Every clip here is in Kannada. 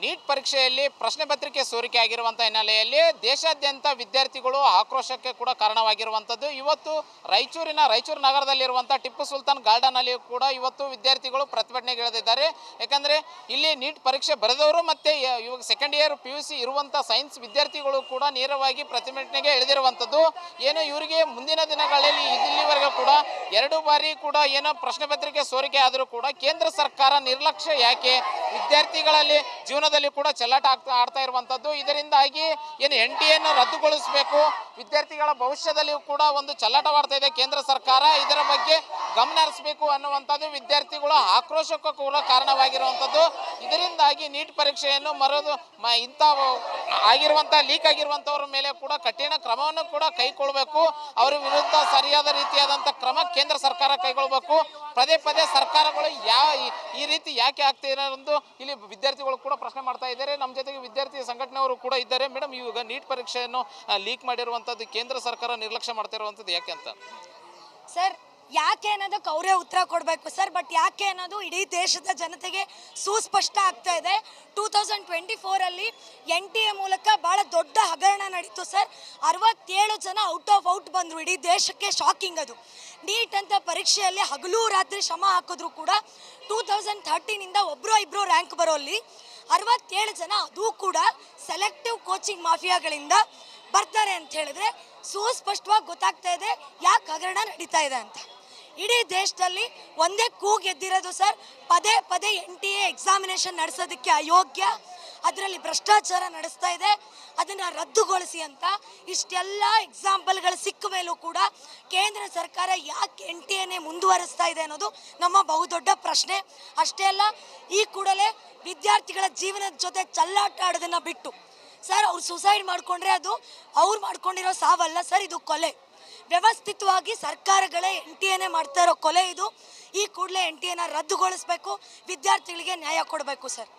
ನೀಟ್ ಪರೀಕ್ಷೆಯಲ್ಲಿ ಪ್ರಶ್ನೆ ಪತ್ರಿಕೆ ಸೋರಿಕೆ ಆಗಿರುವಂಥ ಹಿನ್ನೆಲೆಯಲ್ಲಿ ದೇಶಾದ್ಯಂತ ವಿದ್ಯಾರ್ಥಿಗಳು ಆಕ್ರೋಶಕ್ಕೆ ಕೂಡ ಕಾರಣವಾಗಿರುವಂಥದ್ದು. ಇವತ್ತು ರಾಯಚೂರು ನಗರದಲ್ಲಿರುವಂಥ ಟಿಪ್ಪು ಸುಲ್ತಾನ್ ಗಾರ್ಡನ್ ಅಲ್ಲಿ ಕೂಡ ಇವತ್ತು ವಿದ್ಯಾರ್ಥಿಗಳು ಪ್ರತಿಭಟನೆಗೆ ಇಳಿದಿದ್ದಾರೆ. ಯಾಕಂದರೆ ಇಲ್ಲಿ ನೀಟ್ ಪರೀಕ್ಷೆ ಬರೆದವರು ಮತ್ತು ಇವಾಗ ಸೆಕೆಂಡ್ ಇಯರ್ PUC ಇರುವಂಥ ಸೈನ್ಸ್ ವಿದ್ಯಾರ್ಥಿಗಳು ಕೂಡ ನೇರವಾಗಿ ಪ್ರತಿಭಟನೆಗೆ ಇಳಿದಿರುವಂಥದ್ದು. ಏನು ಇವರಿಗೆ ಮುಂದಿನ ದಿನಗಳಲ್ಲಿ ಇಲ್ಲಿವರೆಗೂ ಕೂಡ 2 ಬಾರಿ ಕೂಡ ಏನೋ ಪ್ರಶ್ನೆ ಪತ್ರಿಕೆ ಸೋರಿಕೆ ಆದರೂ ಕೂಡ ಕೇಂದ್ರ ಸರ್ಕಾರ ನಿರ್ಲಕ್ಷ್ಯ ಯಾಕೆ, ವಿದ್ಯಾರ್ಥಿಗಳಲ್ಲಿ ಜೀವನದಲ್ಲಿ ಕೂಡ ಚೆಲ್ಲಾಟ ಆಡ್ತಾ ಇರುವಂಥದ್ದು. ಇದರಿಂದಾಗಿ ಏನು NTA ರದ್ದುಗೊಳಿಸಬೇಕು, ವಿದ್ಯಾರ್ಥಿಗಳ ಭವಿಷ್ಯದಲ್ಲಿಯೂ ಕೂಡ ಒಂದು ಚೆಲ್ಲಾಟವಾಡ್ತಾ ಇದೆ ಕೇಂದ್ರ ಸರ್ಕಾರ, ಇದರ ಬಗ್ಗೆ ಗಮನ ಹರಿಸಬೇಕು ಅನ್ನುವಂಥದ್ದು ವಿದ್ಯಾರ್ಥಿಗಳ ಆಕ್ರೋಶಕ್ಕೂ ಕೂಡ ಕಾರಣವಾಗಿರುವಂಥದ್ದು. ಇದರಿಂದಾಗಿ ನೀಟ್ ಪರೀಕ್ಷೆಯನ್ನು ಇಂಥ ಆಗಿರುವಂಥ ಲೀಕ್ ಆಗಿರುವಂಥವ್ರ ಮೇಲೆ ಕೂಡ ಕಠಿಣ ಕ್ರಮವನ್ನು ಕೂಡ ಕೈಗೊಳ್ಳಬೇಕು. ಅವರ ವಿರುದ್ಧ ಸರಿಯಾದ ರೀತಿಯಾದಂಥ ಕ್ರಮ ಕೇಂದ್ರ ಸರ್ಕಾರ ಕೈಗೊಳ್ಳಬೇಕು. ಪದೇ ಸರ್ಕಾರಗಳು ಈ ರೀತಿ ಯಾಕೆ ಆಗ್ತಿದೆ ಎಂದು ಇಲ್ಲಿ ವಿದ್ಯಾರ್ಥಿಗಳು ಕೂಡ ಪ್ರಶ್ನೆ ಮಾಡ್ತಾ ಇದ್ದಾರೆ. ನಮ್ಮ ಜೊತೆಗೆ ವಿದ್ಯಾರ್ಥಿ ಸಂಘಟನೆಯವರು ಕೂಡ ಇದ್ದಾರೆ. ಮೇಡಮ್, ಇವಾಗ ನೀಟ್ ಪರೀಕ್ಷೆಯನ್ನು ಲೀಕ್ ಮಾಡಿರುವಂಥದ್ದು ಕೇಂದ್ರ ಸರ್ಕಾರ ನಿರ್ಲಕ್ಷ್ಯ ಮಾಡ್ತಾ ಇರುವಂಥದ್ದು ಯಾಕೆ ಅಂತ? ಸರ್, ಯಾಕೆ ಅನ್ನೋದಕ್ಕೆ ಅವರೇ ಉತ್ತರ ಕೊಡಬೇಕು ಸರ್. ಬಟ್ ಯಾಕೆ ಅನ್ನೋದು ಇಡೀ ದೇಶದ ಜನತೆಗೆ ಸುಸ್ಪಷ್ಟ ಆಗ್ತಾ ಇದೆ. 2024 NTA ಮೂಲಕ ಭಾಳ ದೊಡ್ಡ ಹಗರಣ ನಡೀತು ಸರ್. 67 ಜನ ಔಟ್ ಬಂದರು. ಇಡೀ ದೇಶಕ್ಕೆ ಶಾಕಿಂಗ್ ಅದು. ನೀಟ್ ಅಂತ ಪರೀಕ್ಷೆಯಲ್ಲಿ ಹಗಲು ರಾತ್ರಿ ಶ್ರಮ ಹಾಕಿದ್ರು ಕೂಡ 2013 ಒಬ್ಬರು ಇಬ್ಬರು ರ್ಯಾಂಕ್ ಬರೋಲ್ಲಿ 67 ಜನ ಅದು ಕೂಡ ಸೆಲೆಕ್ಟಿವ್ ಕೋಚಿಂಗ್ ಮಾಫಿಯಾಗಳಿಂದ ಬರ್ತಾರೆ ಅಂತ ಹೇಳಿದ್ರೆ ಸುಸ್ಪಷ್ಟವಾಗಿ ಗೊತ್ತಾಗ್ತಾ ಇದೆ ಯಾಕೆ ಹಗರಣ ನಡೀತಾ ಇದೆ ಅಂತ. ಇಡೀ ದೇಶದಲ್ಲಿ ಒಂದೇ ಕೂಗು ಎದ್ದಿರೋದು ಸರ್, ಪದೇ NTA ಎಕ್ಸಾಮಿನೇಷನ್ ನಡೆಸೋದಕ್ಕೆ ಅಯೋಗ್ಯ, ಅದರಲ್ಲಿ ಭ್ರಷ್ಟಾಚಾರ ನಡೆಸ್ತಾ ಇದೆ, ಅದನ್ನು ರದ್ದುಗೊಳಿಸಿ ಅಂತ. ಇಷ್ಟೆಲ್ಲ ಎಕ್ಸಾಂಪಲ್ಗಳು ಸಿಕ್ಕ ಮೇಲೂ ಕೂಡ ಕೇಂದ್ರ ಸರ್ಕಾರ ಯಾಕೆ NTA ಮುಂದುವರಿಸ್ತಾ ಇದೆ ಅನ್ನೋದು ನಮ್ಮ ಬಹುದೊಡ್ಡ ಪ್ರಶ್ನೆ. ಅಷ್ಟೇ ಅಲ್ಲ, ಈ ಕೂಡಲೇ ವಿದ್ಯಾರ್ಥಿಗಳ ಜೀವನದ ಜೊತೆ ಚೆಲ್ಲಾಟ ಆಡೋದನ್ನು ಬಿಟ್ಟು ಸರ್, ಅವ್ರು ಸುಸೈಡ್ ಮಾಡಿಕೊಂಡ್ರೆ ಅದು ಅವ್ರು ಮಾಡ್ಕೊಂಡಿರೋ ಸಾವಲ್ಲ ಸರ್, ಇದು ಕೊಲೆ. ವ್ಯವಸ್ಥಿತವಾಗಿ ಸರ್ಕಾರಗಳೇ NTA ಮಾಡ್ತಾ ಇರೋ ಕೊಲೆ ಇದು. ಈ ಕೂಡಲೇ NTA ರದ್ದುಗೊಳಿಸಬೇಕು, ವಿದ್ಯಾರ್ಥಿಗಳಿಗೆ ನ್ಯಾಯ ಕೊಡಬೇಕು ಸರ್.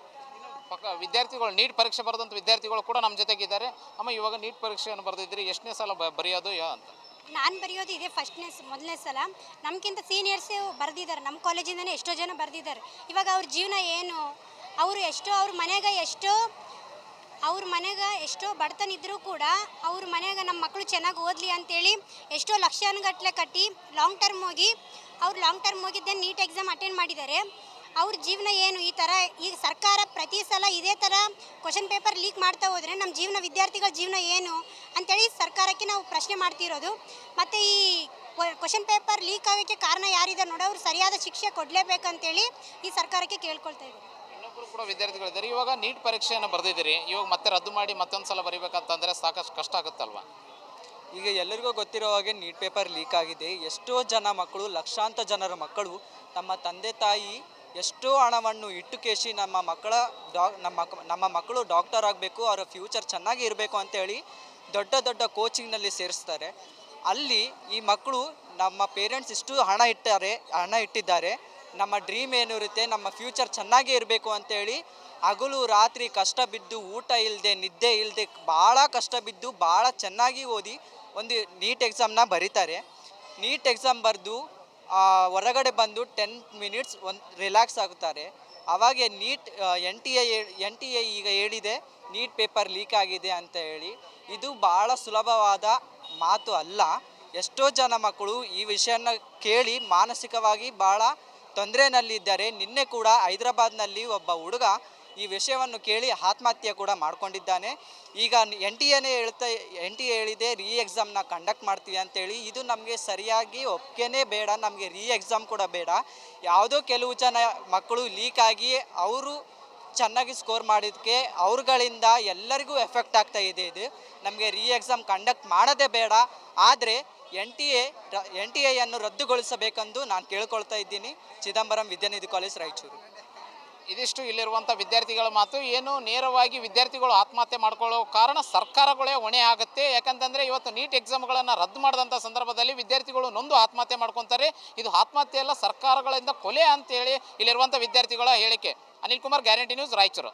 ವಿದ್ಯಾರ್ಥಿಗಳು ನೀಟ್ ಪರೀಕ್ಷೆ ಬರೆದಂಥ ವಿದ್ಯಾರ್ಥಿಗಳು ಕೂಡ ನಮ್ಮ ಜೊತೆಗಿದ್ದಾರೆ. ಅಮ್ಮ, ಇವಾಗ ನೀಟ್ ಪರೀಕ್ಷೆಯನ್ನು ಬರೆದಿದ್ರಿ, ಎಷ್ಟನೇ ಸಲ ಬರೆಯೋದು ಅಂತ? ನಾನು ಬರೆಯೋದು ಇದೆ ಮೊದಲನೇ ಸಲ. ನಮಗಿಂತ ಸೀನಿಯರ್ಸ್ ಬರೆದಿದ್ದಾರೆ, ನಮ್ಮ ಕಾಲೇಜಿಂದನೇ ಎಷ್ಟೋ ಜನ ಬರೆದಿದ್ದಾರೆ. ಇವಾಗ ಅವ್ರ ಜೀವನ ಏನು, ಅವರು ಎಷ್ಟೋ ಅವ್ರ ಮನೆಗೆ ಎಷ್ಟೋ ಬಡತನ ಇದ್ದರೂ ಕೂಡ ಅವ್ರ ಮನೆಗೆ ನಮ್ಮ ಮಕ್ಕಳು ಚೆನ್ನಾಗಿ ಓದಲಿ ಅಂತೇಳಿ ಎಷ್ಟೋ ಲಕ್ಷಾನುಗಟ್ಟಲೆ ಕಟ್ಟಿ ಲಾಂಗ್ ಟರ್ಮ್ ಹೋಗಿದ್ದೆ ನೀಟ್ ಎಕ್ಸಾಮ್ ಅಟೆಂಡ್ ಮಾಡಿದ್ದಾರೆ. ಅವ್ರ ಜೀವನ ಏನು? ಈ ಥರ ಈಗ ಸರ್ಕಾರ ಪ್ರತಿ ಸಲ ಇದೇ ಥರ ಕ್ವಶನ್ ಪೇಪರ್ ಲೀಕ್ ಮಾಡ್ತಾ ಹೋದರೆ ನಮ್ಮ ವಿದ್ಯಾರ್ಥಿಗಳ ಜೀವನ ಏನು ಅಂಥೇಳಿ ಸರ್ಕಾರಕ್ಕೆ ನಾವು ಪ್ರಶ್ನೆ ಮಾಡ್ತಿರೋದು. ಮತ್ತು ಈ ಕ್ವಶನ್ ಪೇಪರ್ ಲೀಕ್ ಆಗೋಕ್ಕೆ ಕಾರಣ ಯಾರಿದ್ದಾರೆ ನೋಡಿ, ಅವ್ರು ಸರಿಯಾದ ಶಿಕ್ಷೆ ಕೊಡಲೇಬೇಕಂತೇಳಿ ಈ ಸರ್ಕಾರಕ್ಕೆ ಕೇಳ್ಕೊಳ್ತಾ ಇದ್ದೀವಿ. ಇನ್ನೊಬ್ಬರು ಕೂಡ ವಿದ್ಯಾರ್ಥಿಗಳಿದ್ದಾರೆ. ಇವಾಗ ನೀಟ್ ಪರೀಕ್ಷೆಯನ್ನು ಬರೆದಿದ್ದೀರಿ, ಇವಾಗ ಮತ್ತೆ ರದ್ದು ಮಾಡಿ ಮತ್ತೊಂದು ಸಲ ಬರೀಬೇಕಂತಂದರೆ ಸಾಕಷ್ಟು ಕಷ್ಟ ಆಗುತ್ತಲ್ವ? ಈಗ ಎಲ್ಲರಿಗೂ ಗೊತ್ತಿರೋ ಹಾಗೆ ನೀಟ್ ಪೇಪರ್ ಲೀಕ್ ಆಗಿದೆ. ಎಷ್ಟೋ ಜನ ಮಕ್ಕಳು, ಲಕ್ಷಾಂತರ ಜನರ ಮಕ್ಕಳು ತಮ್ಮ ತಂದೆ ತಾಯಿ ಎಷ್ಟೋ ಹಣವನ್ನು ಇಟ್ಟು ಕೇಸಿ ನಮ್ಮ ಮಕ್ಕಳು ಡಾಕ್ಟರ್ ಆಗಬೇಕು, ಅವರ ಫ್ಯೂಚರ್ ಚೆನ್ನಾಗಿ ಇರಬೇಕು ಅಂತೇಳಿ ದೊಡ್ಡ ಕೋಚಿಂಗ್ನಲ್ಲಿ ಸೇರಿಸ್ತಾರೆ. ಅಲ್ಲಿ ಈ ಮಕ್ಕಳು ನಮ್ಮ ಪೇರೆಂಟ್ಸ್ ಇಷ್ಟು ಹಣ ಇಟ್ಟಿದ್ದಾರೆ, ನಮ್ಮ ಡ್ರೀಮ್ ಏನು ಇರುತ್ತೆ, ನಮ್ಮ ಫ್ಯೂಚರ್ ಚೆನ್ನಾಗೇ ಇರಬೇಕು ಅಂತೇಳಿ ಹಗಲು ರಾತ್ರಿ ಕಷ್ಟ ಬಿದ್ದು, ಊಟ ಇಲ್ಲದೆ ನಿದ್ದೆ ಇಲ್ಲದೆ ಭಾಳ ಕಷ್ಟ ಬಿದ್ದು ಭಾಳ ಚೆನ್ನಾಗಿ ಓದಿ ಒಂದು ನೀಟ್ ಎಕ್ಸಾಮ್ನ ಬರೀತಾರೆ. ನೀಟ್ ಎಕ್ಸಾಮ್ ಬರೆದು ಹೊರಗಡೆ ಬಂದು 10 ಮಿನಿಟ್ಸ್ ರಿಲ್ಯಾಕ್ಸ್ ಆಗುತ್ತಾರೆ. ಆವಾಗ NTA ಈಗ ಹೇಳಿದೆ ನೀಟ್ ಪೇಪರ್ ಲೀಕ್ ಆಗಿದೆ ಅಂತ ಹೇಳಿ. ಇದು ಭಾಳ ಸುಲಭವಾದ ಮಾತು ಅಲ್ಲ. ಎಷ್ಟೋ ಜನ ಮಕ್ಕಳು ಈ ವಿಷಯನ ಕೇಳಿ ಮಾನಸಿಕವಾಗಿ ಭಾಳ ತೊಂದರೆನಲ್ಲಿದ್ದಾರೆ. ನಿನ್ನೆ ಕೂಡ ಹೈದರಾಬಾದ್ನಲ್ಲಿ ಒಬ್ಬ ಹುಡುಗ ಈ ವಿಷಯವನ್ನು ಕೇಳಿ ಆತ್ಮಹತ್ಯೆ ಕೂಡ ಮಾಡ್ಕೊಂಡಿದ್ದಾನೆ. ಈಗ NTA ಹೇಳಿದೆ ಎಕ್ಸಾಮ್ನ ಕಂಡಕ್ಟ್ ಮಾಡ್ತೀವಿ ಅಂತೇಳಿ. ಇದು ನಮಗೆ ಸರಿಯಾಗಿ ಒಪ್ಪಿಗೆನೇ ಬೇಡ, ನಮಗೆ ಎಕ್ಸಾಮ್ ಕೂಡ ಬೇಡ. ಯಾವುದೋ ಕೆಲವು ಜನ ಮಕ್ಕಳು ಲೀಕ್ ಆಗಿ ಅವರು ಚೆನ್ನಾಗಿ ಸ್ಕೋರ್ ಮಾಡಿದ್ದಕ್ಕೆ ಅವ್ರುಗಳಿಂದ ಎಲ್ಲರಿಗೂ ಎಫೆಕ್ಟ್ ಆಗ್ತಾ ಇದೆ. ಇದು ನಮಗೆ ಎಕ್ಸಾಮ್ ಕಂಡಕ್ಟ್ ಮಾಡೋದೇ ಬೇಡ. ಆದರೆ NTA ರದ್ದುಗೊಳಿಸಬೇಕೆಂದು ನಾನು ಕೇಳ್ಕೊಳ್ತಾ ಇದ್ದೀನಿ. ಚಿದಂಬರಂ ವಿದ್ಯಾನಿಧಿ ಕಾಲೇಜ್, ರಾಯಚೂರು. ಇದಿಷ್ಟು ಇಲ್ಲಿರುವಂಥ ವಿದ್ಯಾರ್ಥಿಗಳ ಮಾತು. ಏನು ನೇರವಾಗಿ ವಿದ್ಯಾರ್ಥಿಗಳು ಆತ್ಮಹತ್ಯೆ ಮಾಡ್ಕೊಳ್ಳೋ ಕಾರಣ ಸರ್ಕಾರಗಳೇ ಹೊಣೆ ಆಗುತ್ತೆ. ಯಾಕಂತಂದರೆ ಇವತ್ತು ನೀಟ್ ಎಕ್ಸಾಮ್ಗಳನ್ನು ರದ್ದು ಮಾಡಿದಂಥ ಸಂದರ್ಭದಲ್ಲಿ ವಿದ್ಯಾರ್ಥಿಗಳು ನೊಂದು ಆತ್ಮಹತ್ಯೆ ಮಾಡ್ಕೊತಾರೆ. ಇದು ಆತ್ಮಹತ್ಯೆ ಅಲ್ಲ, ಸರ್ಕಾರಗಳಿಂದ ಕೊಲೆ ಅಂತೇಳಿ ಇಲ್ಲಿರುವಂಥ ವಿದ್ಯಾರ್ಥಿಗಳ ಹೇಳಿಕೆ. Anil Kumar, guarantee news, Raichur.